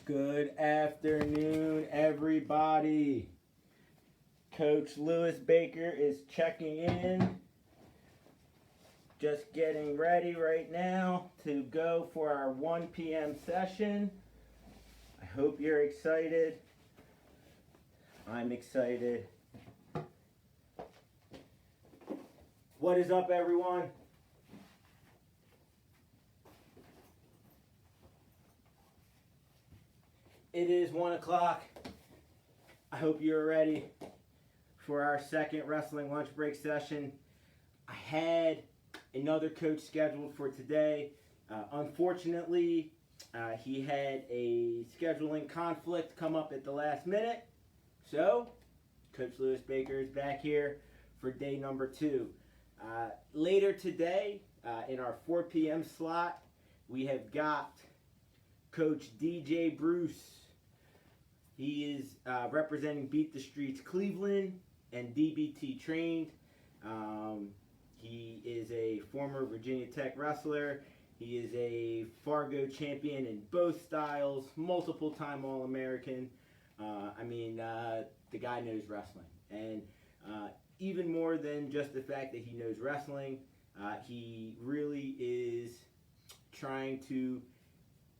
Good afternoon, everybody. Coach Lewis Baker is checking in. Just getting ready right now to go for our 1 p.m. session. I hope you're excited. I'm excited. What is up, everyone? It is 1 o'clock. I hope you're ready for our second wrestling lunch break session. I had another coach scheduled for today. Unfortunately, he had a scheduling conflict come up at the last minute. So, Coach Lewis Baker is back here for day number 2. Later today, in our 4 p.m. slot, we have got Coach DJ Bruce. He is representing Beat the Streets Cleveland and DBT trained. He is a former Virginia Tech wrestler. He is a Fargo champion in both styles, multiple time All-American. The guy knows wrestling. And even more than just the fact that he knows wrestling, he really is trying to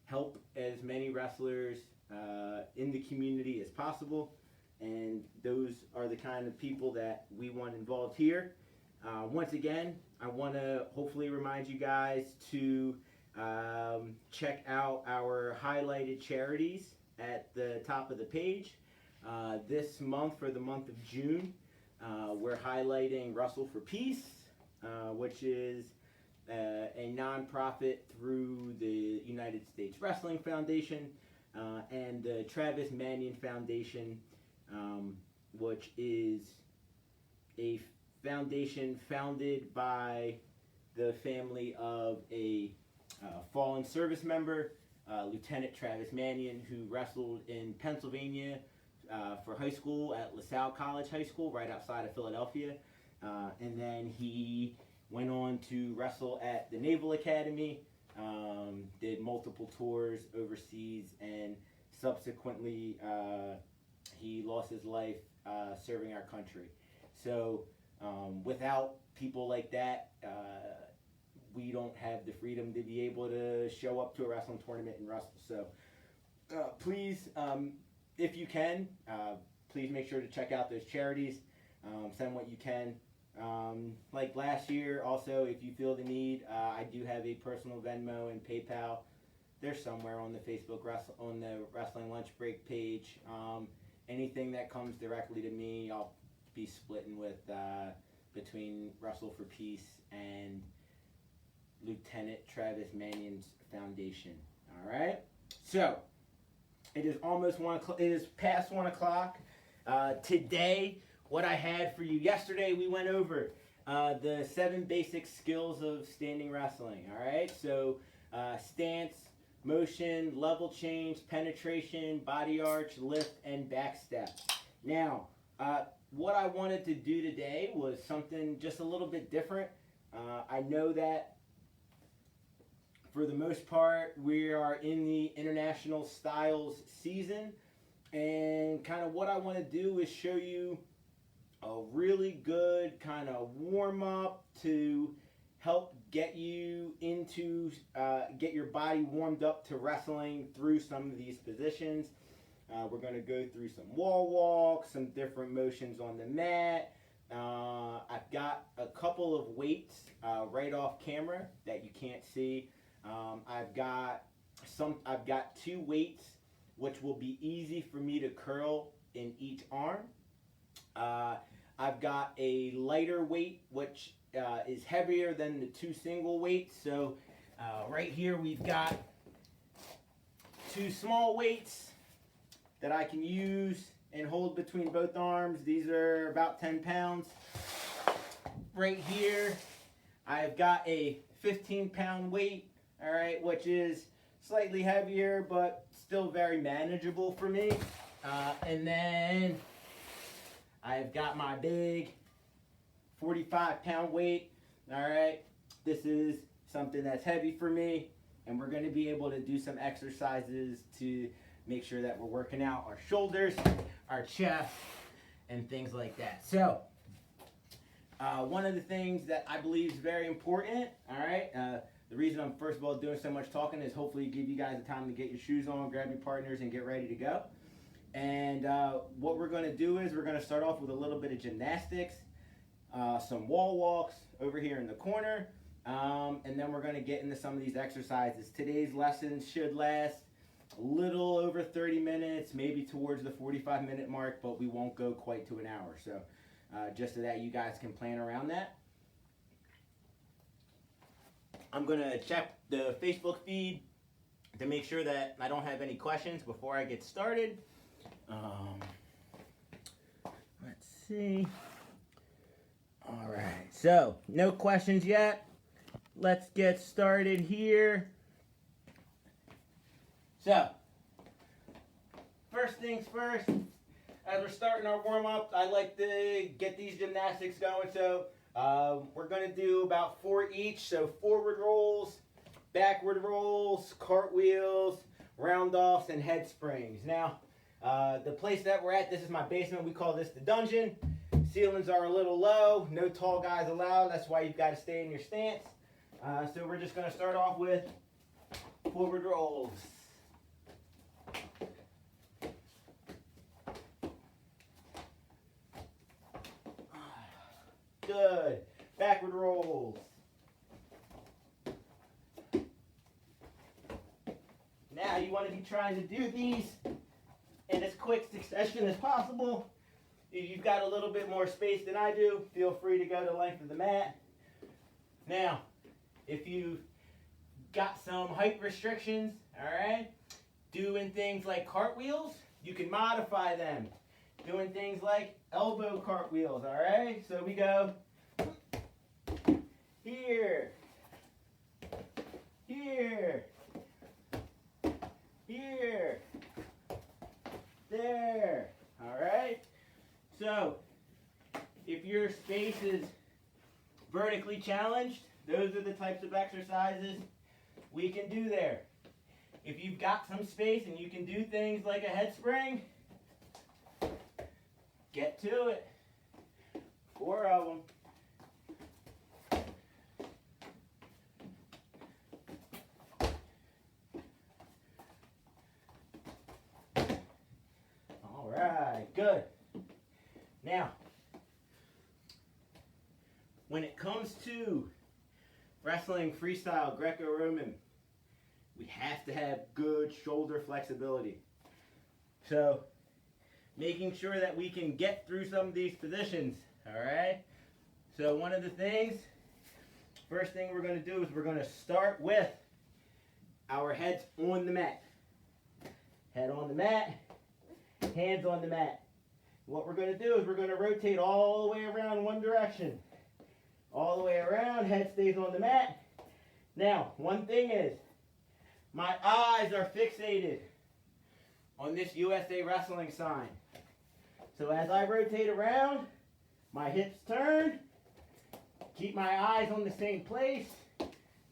help as many wrestlers in the community as possible, and those are the kind of people that we want involved here. Once again, I want to hopefully remind you guys to check out our highlighted charities at the top of the page. This month, for the month of June, we're highlighting Wrestle for Peace, which is a nonprofit through the United States Wrestling Foundation, and the Travis Manion Foundation, which is a foundation founded by the family of a fallen service member, Lieutenant Travis Manion, who wrestled in Pennsylvania for high school at LaSalle College High School, right outside of Philadelphia. And then he went on to wrestle at the Naval Academy, did multiple tours overseas, and subsequently he lost his life serving our country. So without people like that, we don't have the freedom to be able to show up to a wrestling tournament and wrestle. So please, if you can, please make sure to check out those charities. Send what you can. Like last year, also, if you feel the need, I do have a personal Venmo and PayPal. They're somewhere on the Facebook on the Wrestling Lunch Break page. Anything that comes directly to me, I'll be splitting with between Wrestle for Peace and Lieutenant Travis Manion's foundation. All right. So it is almost 1 o'clock. It is past 1 o'clock. Today, what I had for you yesterday, we went over the 7 basic skills of standing wrestling. All right. So stance, motion, level change, penetration, body arch, lift, and back step. Now, what I wanted to do today was something just a little bit different. I know that for the most part, we are in the International Styles season, and kind of what I want to do is show you a really good kind of warm-up to help get you into, get your body warmed up to wrestling through some of these positions. We're going to go through some wall walks, some different motions on the mat. I've got a couple of weights right off camera that you can't see. I've got 2 weights which will be easy for me to curl in each arm. I've got a lighter weight which is heavier than the 2 single weights. So right here we've got 2 small weights that I can use and hold between both arms. These are about 10 pounds. Right here I've got a 15-pound weight, all right, which is slightly heavier but still very manageable for me. And then I've got my big 45-pound weight. All right, this is something that's heavy for me, and we're going to be able to do some exercises to make sure that we're working out our shoulders, our chest, and things like that. So, one of the things that I believe is very important, all right, the reason I'm first of all doing so much talking is hopefully give you guys the time to get your shoes on, grab your partners, and get ready to go. And what we're going to do is we're going to start off with a little bit of gymnastics, some wall walks over here in the corner, and then we're going to get into some of these exercises. Today's lesson should last a little over 30 minutes, maybe towards the 45-minute mark, but we won't go quite to an hour. So just so that you guys can plan around that. I'm going to check the Facebook feed to make sure that I don't have any questions before I get started. Let's see. All right, so no questions yet. Let's get started here. So, first things first, as we're starting our warm-up, I like to get these gymnastics going. So we're going to do about 4 each. So forward rolls, backward rolls, cartwheels, round-offs, and head springs. Now, the place that we're at, this is my basement. We call this the dungeon. Ceilings are a little low. No tall guys allowed. That's why you've got to stay in your stance. So we're just going to start off with forward rolls. Good. Backward rolls. Now you want to be trying to do these in as quick succession as possible. If you've got a little bit more space than I do, feel free to go the length of the mat. Now, if you've got some height restrictions, all right, doing things like cartwheels, you can modify them. Doing things like elbow cartwheels, all right? So we go here, here, here, there, all right? So if your space is vertically challenged, those are the types of exercises we can do there. If you've got some space and you can do things like a head spring, get to it. 4 of them. All right, good. Now, when it comes to wrestling freestyle Greco-Roman, we have to have good shoulder flexibility. So, making sure that we can get through some of these positions, all right? So one of the things, first thing we're going to do is we're going to start with our heads on the mat. Head on the mat, hands on the mat. What we're going to do is we're going to rotate all the way around one direction. All the way around, head stays on the mat. Now, one thing is, my eyes are fixated on this USA Wrestling sign. So as I rotate around, my hips turn, keep my eyes on the same place,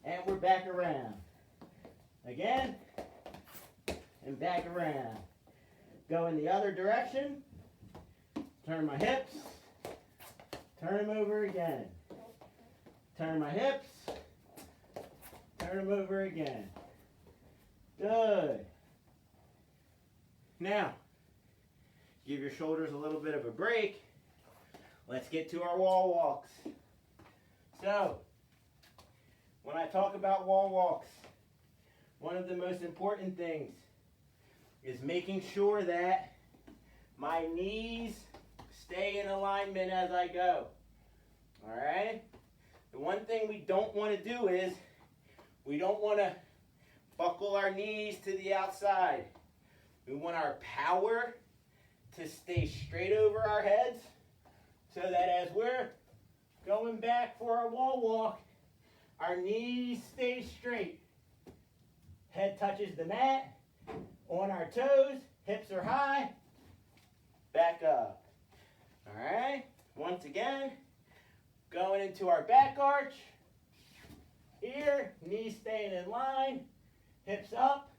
and we're back around. Again, and back around. Go in the other direction, turn my hips, turn them over again. Turn my hips, turn them over again. Good. Now, give your shoulders a little bit of a break. Let's get to our wall walks. So, when I talk about wall walks, one of the most important things is making sure that my knees stay in alignment as I go. All right? The one thing we don't want to do is we don't want to buckle our knees to the outside. We want our power to stay straight over our heads so that as we're going back for our wall walk, our knees stay straight. Head touches the mat, on our toes, hips are high, back up. All right, once again, going into our back arch. Here, knees staying in line, hips up,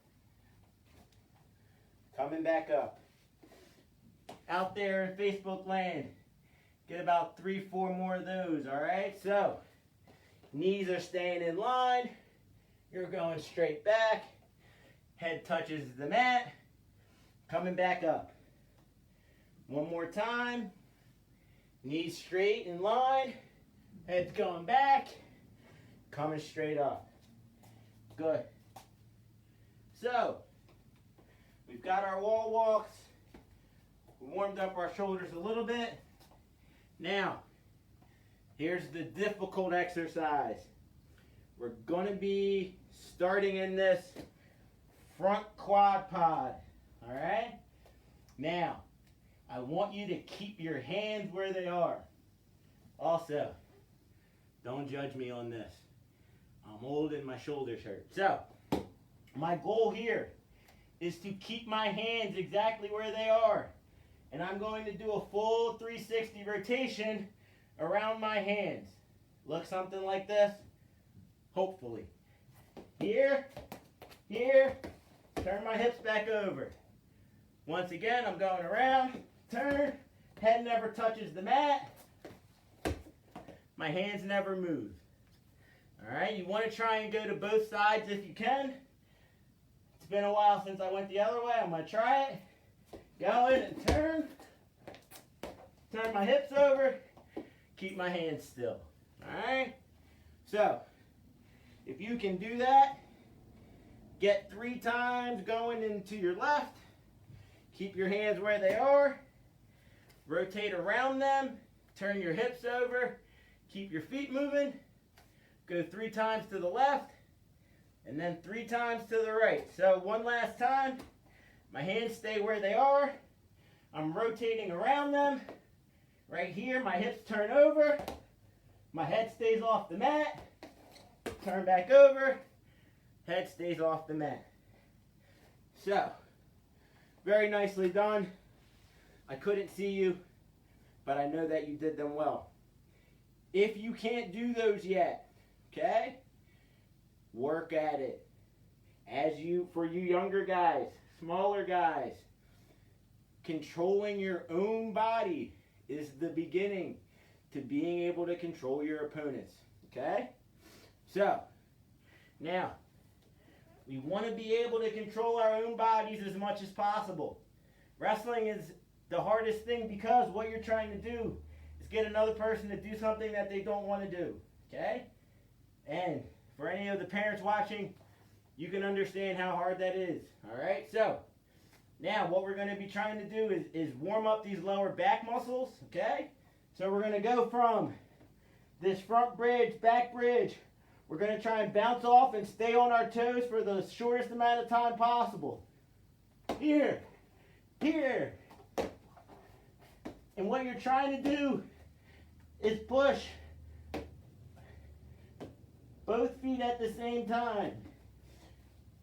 coming back up. Out there in Facebook land, get about 3-4 more of those, all right? So, knees are staying in line. You're going straight back. Head touches the mat. Coming back up. One more time. Knees straight in line. Head's going back. Coming straight up. Good. So, we've got our wall walks. We warmed up our shoulders a little bit. Now, here's the difficult exercise. We're going to be starting in this front quad pod. All right? Now, I want you to keep your hands where they are. Also, don't judge me on this. I'm old and my shoulders hurt. So, my goal here is to keep my hands exactly where they are. And I'm going to do a full 360 rotation around my hands. Look something like this. Hopefully. Here, here, turn my hips back over. Once again, I'm going around, turn, head never touches the mat. My hands never move. All right, you want to try and go to both sides if you can. It's been a while since I went the other way. I'm going to try it. Go in and turn. Turn my hips over. Keep my hands still. All right? So, if you can do that, get 3 times going into your left. Keep your hands where they are. Rotate around them. Turn your hips over. Keep your feet moving. Go 3 times to the left. And then 3 times to the right. So, one last time. My hands stay where they are. I'm rotating around them. Right here, my hips turn over. My head stays off the mat. Turn back over. Head stays off the mat. So, very nicely done. I couldn't see you, but I know that you did them well. If you can't do those yet, okay, work at it. For you younger guys, smaller guys, controlling your own body is the beginning to being able to control your opponents, okay? So, now, we want to be able to control our own bodies as much as possible. Wrestling is the hardest thing because what you're trying to do is get another person to do something that they don't want to do, okay? And for any of the parents watching, you can understand how hard that is, all right? So, now what we're going to be trying to do is warm up these lower back muscles, okay? So we're going to go from this front bridge, back bridge. We're going to try and bounce off and stay on our toes for the shortest amount of time possible. Here, here. And what you're trying to do is push both feet at the same time.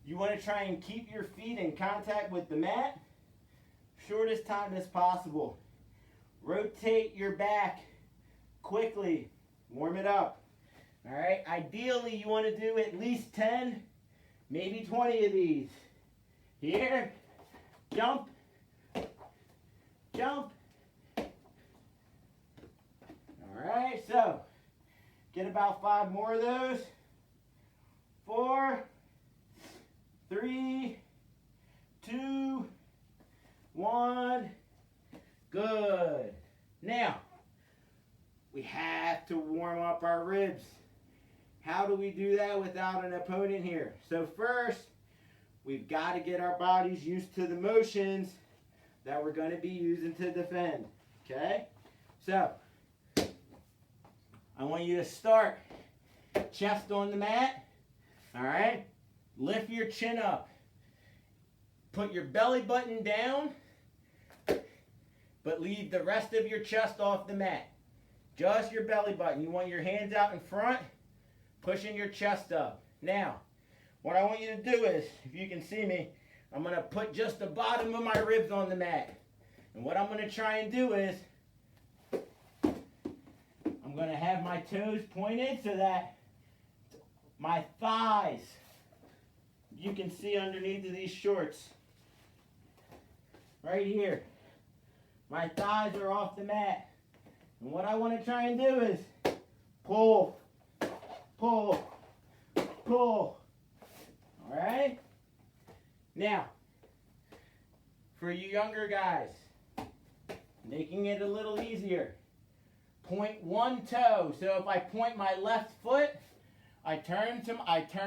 You want to try and keep your feet in contact with the mat shortest time as possible. Rotate your back quickly. Warm it up. All right, ideally you want to do at least 10, maybe 20 of these. Here, jump, jump. All right, so get about 5 more of those. 4, 3, 2, 1. Good. Now, we have to warm up our ribs. How do we do that without an opponent here? So first, we've got to get our bodies used to the motions that we're going to be using to defend. Okay? So, I want you to start chest on the mat. All right? Lift your chin up. Put your belly button down, but leave the rest of your chest off the mat. Just your belly button. You want your hands out in front, pushing your chest up. Now, what I want you to do is, if you can see me, I'm going to put just the bottom of my ribs on the mat. And what I'm going to try and do is, I'm going to have my toes pointed so that my thighs, you can see underneath of these shorts. right here. My thighs are off the mat. And what I want to try and do is pull, pull, pull. All right? Now, for you younger guys, making it a little easier, point one toe. So if I point my left foot, I turn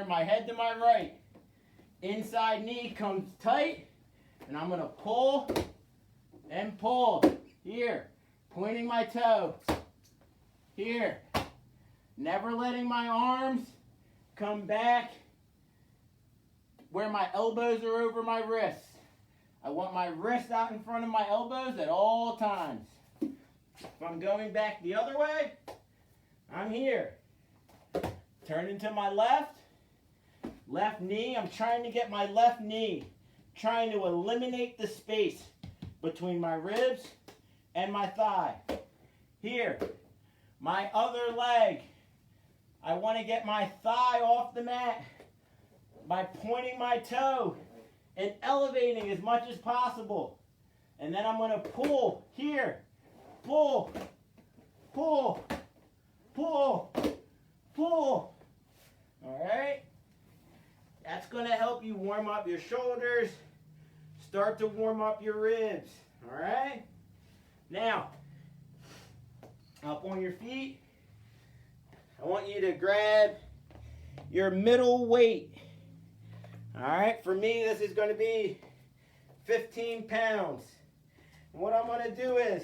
my head to my right. Inside knee comes tight, and I'm going to pull and pull. Here, pointing my toe. Here. Never letting my arms come back where my elbows are over my wrists. I want my wrists out in front of my elbows at all times. If I'm going back the other way, I'm here. Turning to my left knee. I'm trying to get my left knee, trying to eliminate the space between my ribs and my thigh. Here, my other leg. I want to get my thigh off the mat by pointing my toe and elevating as much as possible. And then I'm going to pull here. Pull, pull, pull, pull. All right? That's going to help you warm up your shoulders, start to warm up your ribs. All right? Now, up on your feet, I want you to grab your middle weight. All right? For me, this is going to be 15 pounds. And what I'm going to do is,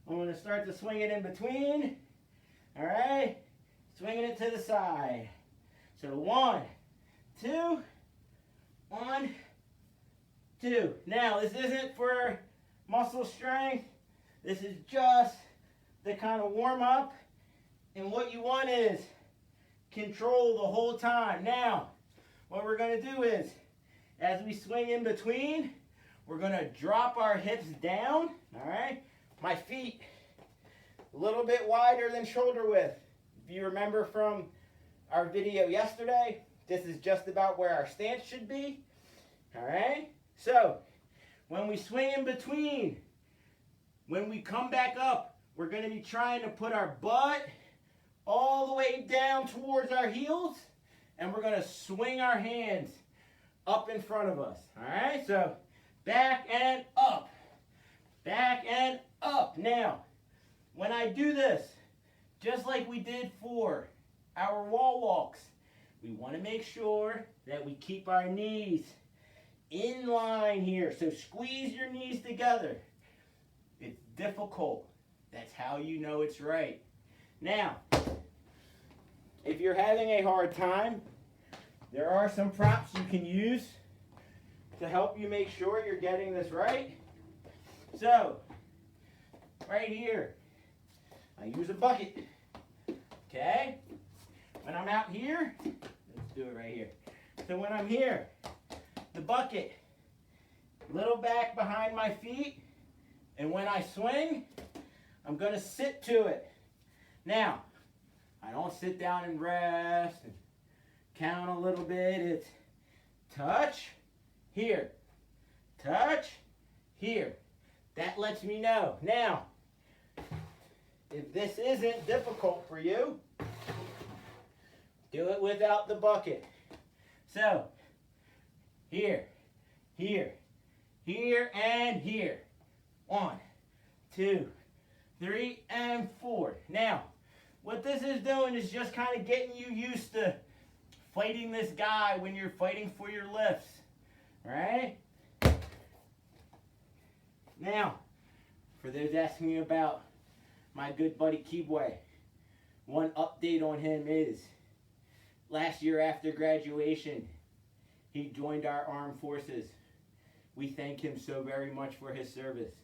I'm going to start to swing it in between. All right? Swinging it to the side. So 1, 2, 1, 2. Now, this isn't for muscle strength. This is just the kind of warm up. And what you want is control the whole time. Now, what we're going to do is, as we swing in between, we're going to drop our hips down. All right? My feet a little bit wider than shoulder width. If you remember from our video yesterday, this is just about where our stance should be. All right? So, when we swing in between, when we come back up, we're going to be trying to put our butt all the way down towards our heels, and we're going to swing our hands up in front of us. All right? So, back and up. Back and up. Now, when I do this, just like we did for our wall walks, we want to make sure that we keep our knees in line here. So squeeze your knees together. It's difficult. That's how you know it's right. Now, if you're having a hard time, there are some props you can use to help you make sure you're getting this right. So, right here, I use a bucket. Okay? When I'm out here, let's do it right here. So when I'm here, the bucket, little back behind my feet, and when I swing, I'm going to sit to it. Now, I don't sit down and rest and count a little bit. It's touch, here, touch, here. That lets me know. Now, if this isn't difficult for you, do it without the bucket. So, here, here, here, and here. 1, 2, 3, and 4. Now, what this is doing is just kind of getting you used to fighting this guy when you're fighting for your lifts. All right? Now, for those asking me about my good buddy Kibwe, one update on him is, last year after graduation, he joined our armed forces. We thank him so very much for his service.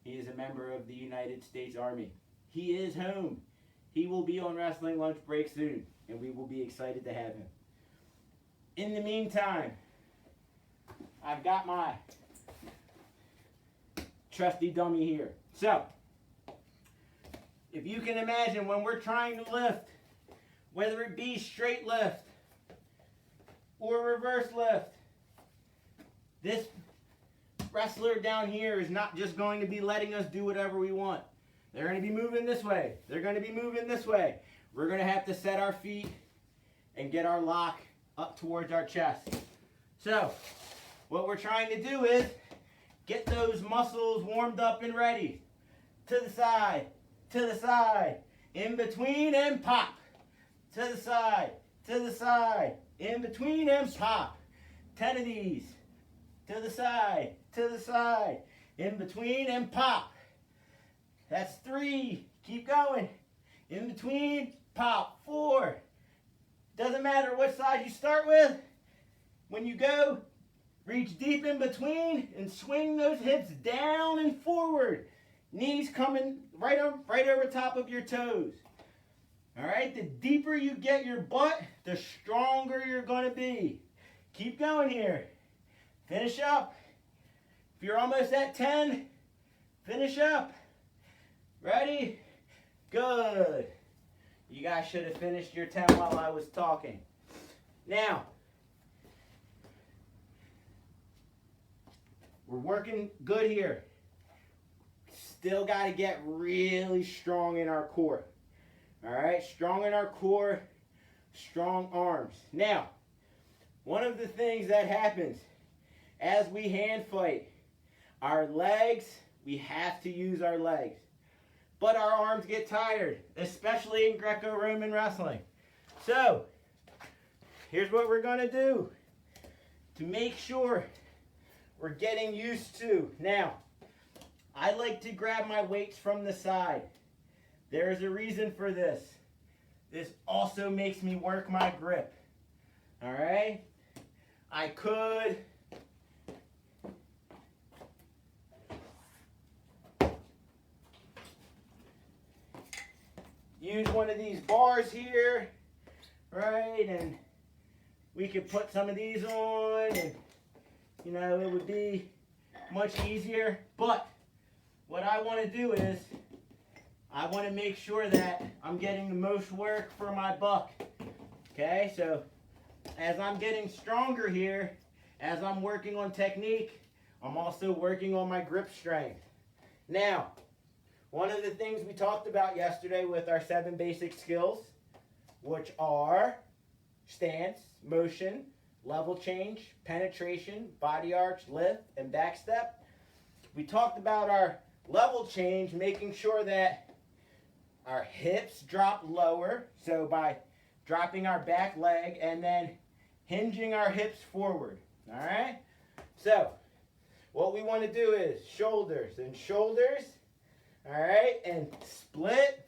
He is a member of the United States Army. He is home. He will be on Wrestling Lunch Break soon, and we will be excited to have him. In the meantime, I've got my trusty dummy here. So, if you can imagine when we're trying to lift, whether it be straight lift or reverse lift, this wrestler down here is not just going to be letting us do whatever we want. They're going to be moving this way. They're going to be moving this way. We're going to have to set our feet and get our lock up towards our chest. So, what we're trying to do is get those muscles warmed up and ready. To the side, in between and pop. To the side, in between and pop. 10 of these. To the side, in between and pop. That's 3. Keep going. In between, pop. 4. Doesn't matter what side you start with. When you go, reach deep in between and swing those hips down and forward. Knees coming right over top of your toes. All right, the deeper you get your butt, the stronger you're going to be. Keep going here. Finish up. If you're almost at 10, finish up. Ready? Good. You guys should have finished your 10 while I was talking. Now, we're working good here. Still got to get really strong in our core. All right, strong in our core, strong arms. Now, one of the things that happens as we hand fight, our legs, we have to use our legs. But our arms get tired, especially in Greco-Roman wrestling. So, here's what we're going to do to make sure we're getting used to. Now, I like to grab my weights from the side. There's a reason for this. This also makes me work my grip. All right? I could use one of these bars here, right? And we could put some of these on, and you know, it would be much easier. But what I want to do is I want to make sure that I'm getting the most work for my buck. Okay, so as I'm getting stronger here, as I'm working on technique, I'm also working on my grip strength. Now, one of the things we talked about yesterday with our 7 basic skills, which are stance, motion, level change, penetration, body arch, lift, and back step. We talked about our level change, making sure that our hips drop lower, so by dropping our back leg and then hinging our hips forward. All right? So, what we want to do is shoulders and shoulders. All right? And split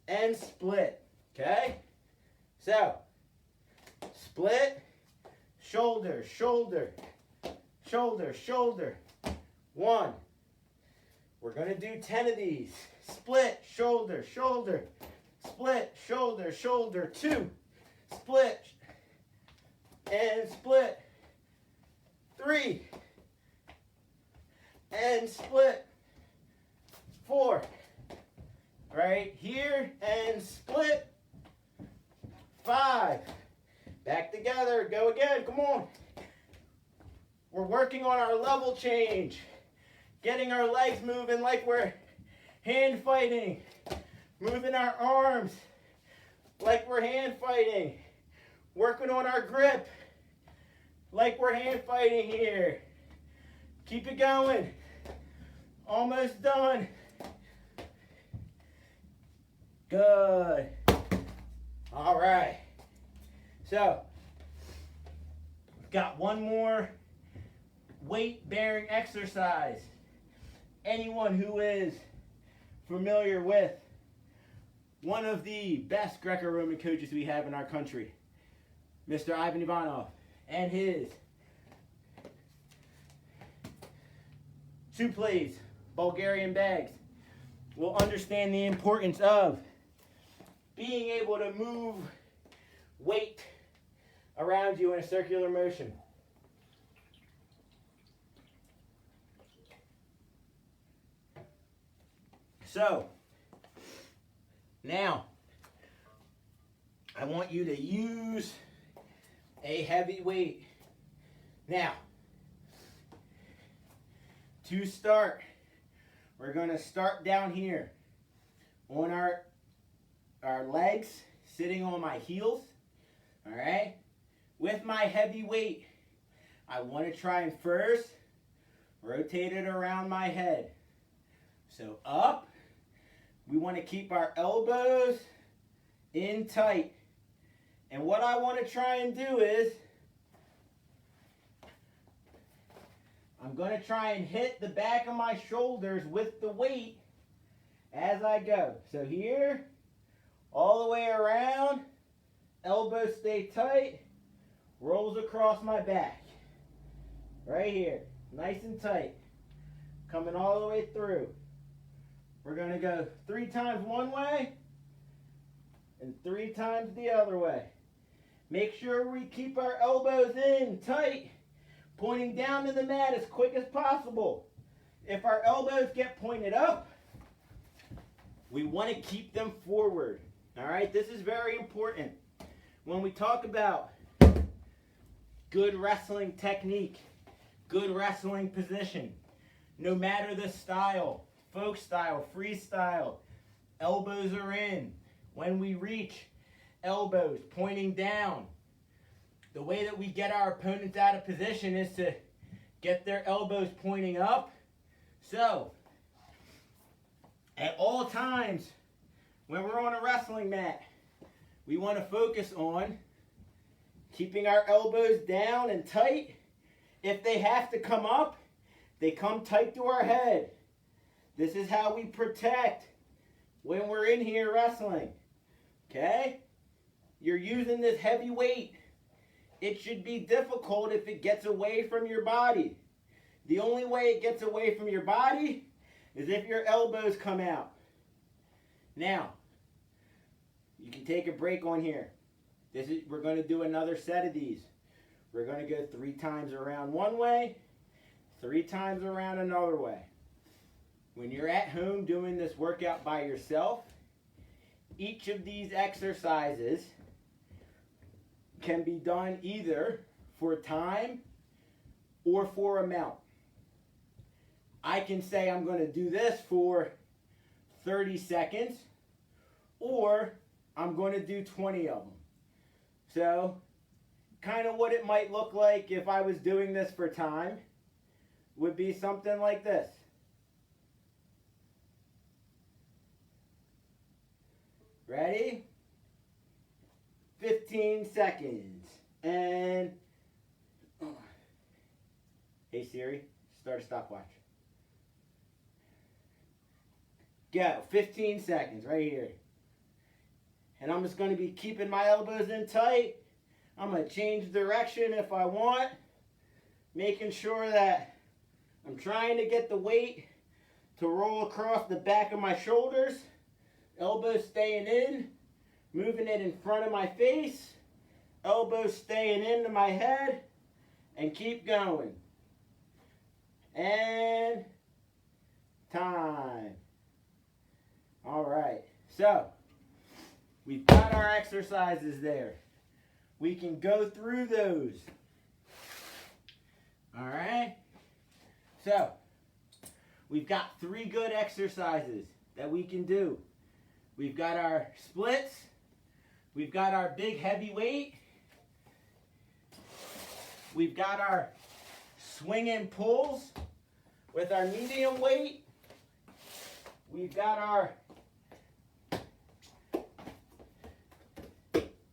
and split. Okay? So, split, shoulder, shoulder, shoulder, shoulder. 1. We're going to do 10 of these. Split, shoulder, shoulder. Split, shoulder, shoulder. 2. Split and split. 3. And split. 4. Right here and split. 5. Back together. Go again. Come on. We're working on our level change. Getting our legs moving like we're hand fighting. Moving our arms like we're hand fighting. Working on our grip like we're hand fighting here. Keep it going. Almost done. Good. All right. So, got one more weight-bearing exercise. Anyone who is familiar with one of the best Greco-Roman coaches we have in our country, Mr. Ivan Ivanov, and his suples, Bulgarian bags, will understand the importance of being able to move weight around you in a circular motion. So, now, I want you to use a heavy weight. Now, To start, we're going to start down here on our legs, sitting on my heels, all right? With my heavy weight, I want to try and first rotate it around my head. So up, we want to keep our elbows in tight. And what I want to try and do is, I'm going to try and hit the back of my shoulders with the weight as I go. So here, all the way around, elbows stay tight, rolls across my back. Right here, nice and tight. Coming all the way through. We're going to go 3 times one way and 3 times the other way. Make sure we keep our elbows in tight, pointing down to the mat as quick as possible. If our elbows get pointed up, we want to keep them forward. All right, this is very important. When we talk about good wrestling technique, good wrestling position, no matter the style, folk style, freestyle, elbows are in. When we reach, elbows pointing down. The way that we get our opponents out of position is to get their elbows pointing up. So, at all times, when we're on a wrestling mat, we want to focus on keeping our elbows down and tight. If they have to come up, they come tight to our head. This is how we protect when we're in here wrestling. Okay? You're using this heavy weight. It should be difficult if it gets away from your body. The only way it gets away from your body is if your elbows come out. Now, you can take a break on here. We're going to do another set of these. We're going to go 3 times around one way, 3 times around another way. When you're at home doing this workout by yourself, each of these exercises can be done either for time or for amount. I can say I'm going to do this for 30 seconds, or I'm going to do 20 of them. So, kind of what it might look like if I was doing this for time would be something like this. Ready? 15 seconds. And, hey Siri, start a stopwatch. Go, 15 seconds right here. And I'm just going to be keeping my elbows in tight. I'm going to change direction if I want. Making sure that I'm trying to get the weight to roll across the back of my shoulders. Elbows staying in. Moving it in front of my face. Elbows staying into my head. And keep going. And time. All right. So, we've got our exercises there. We can go through those. All right? So, we've got 3 good exercises that we can do. We've got our splits. We've got our big heavy weight. We've got our swing and pulls with our medium weight. We've got our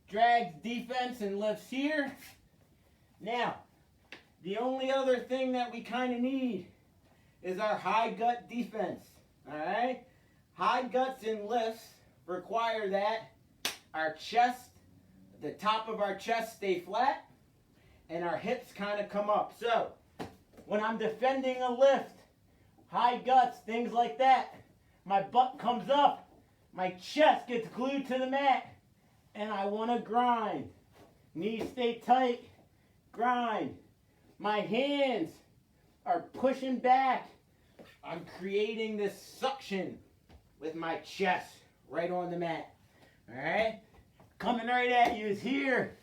drags, defense, and lifts here. Now, the only other thing that we kind of need is our high gut defense. All right? High guts and lifts require that our chest, the top of our chest stay flat, and our hips kind of come up. So, when I'm defending a lift, high guts, things like that, my butt comes up, my chest gets glued to the mat, and I want to grind. Knees stay tight, grind. My hands are pushing back. I'm creating this suction with my chest right on the mat. All right? Coming right at you is here.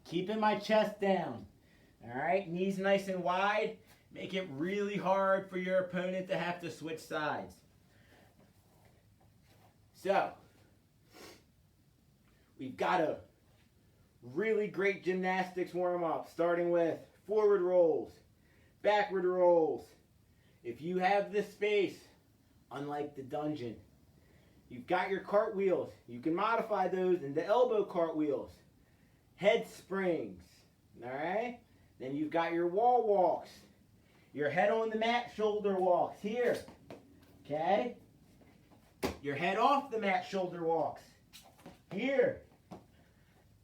Keeping my chest down. All right? Knees nice and wide. Make it really hard for your opponent to have to switch sides. So, we've got a really great gymnastics warm-up, starting with forward rolls, backward rolls. If you have the space, unlike the dungeon, you've got your cartwheels. You can modify those into elbow cartwheels, head springs, all right? Then you've got your wall walks, your head on the mat shoulder walks here, okay? Your head off the mat shoulder walks here.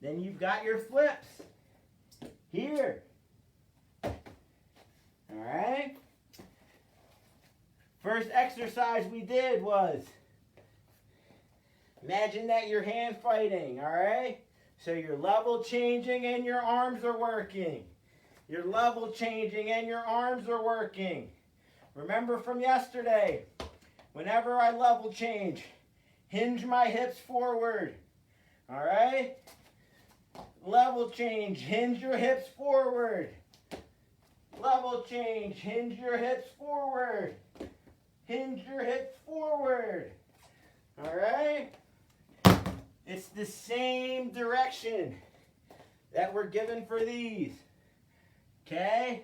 Then you've got your flips here, all right? First exercise we did was, imagine that you're hand fighting, all right? So you're level changing and your arms are working. You're level changing and your arms are working. Remember from yesterday, whenever I level change, hinge my hips forward, all right? Level change, hinge your hips forward. Level change, hinge your hips forward. Hinge your hips forward. All right? It's the same direction that we're given for these. Okay?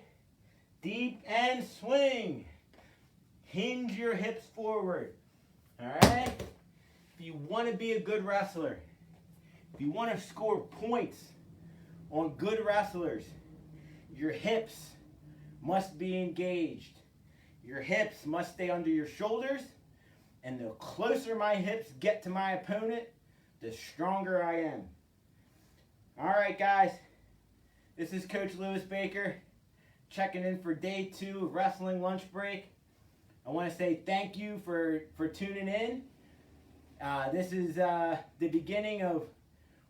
Deep and swing. Hinge your hips forward. All right? If you want to be a good wrestler, if you want to score points on good wrestlers, your hips must be engaged. Your hips must stay under your shoulders, and the closer my hips get to my opponent, the stronger I am. All right, guys. This is Coach Lewis Baker checking in for day 2 of Wrestling Lunch Break. I want to say thank you for tuning in. This is the beginning of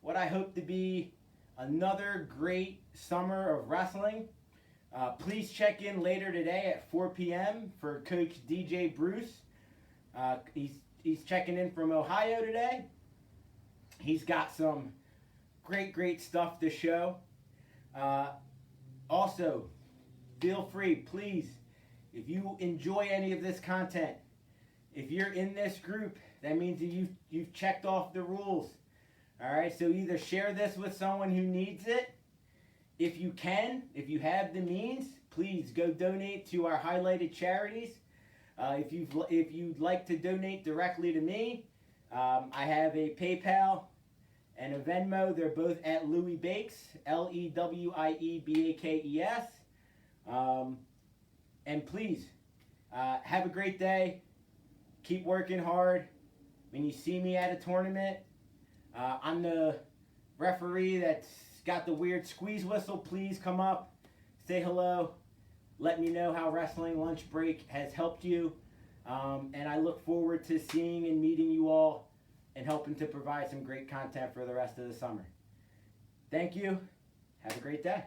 what I hope to be another great summer of wrestling. Please check in later today at 4 p.m. for Coach DJ Bruce. He's checking in from Ohio today. He's got some great stuff to show. Also, feel free, please, if you enjoy any of this content, if you're in this group, that means that you've checked off the rules. All right, so either share this with someone who needs it. If you can, if you have the means, please go donate to our highlighted charities. If you'd like to donate directly to me, I have a PayPal and a Venmo. They're both at Louie Bakes, LEWIEBAKES. And please, have a great day. Keep working hard. When you see me at a tournament, I'm the referee that's got the weird squeeze whistle. Please come up, say hello, let me know how Wrestling Lunch Break has helped you. And I look forward to seeing and meeting you all and helping to provide some great content for the rest of the summer. Thank you. Have a great day.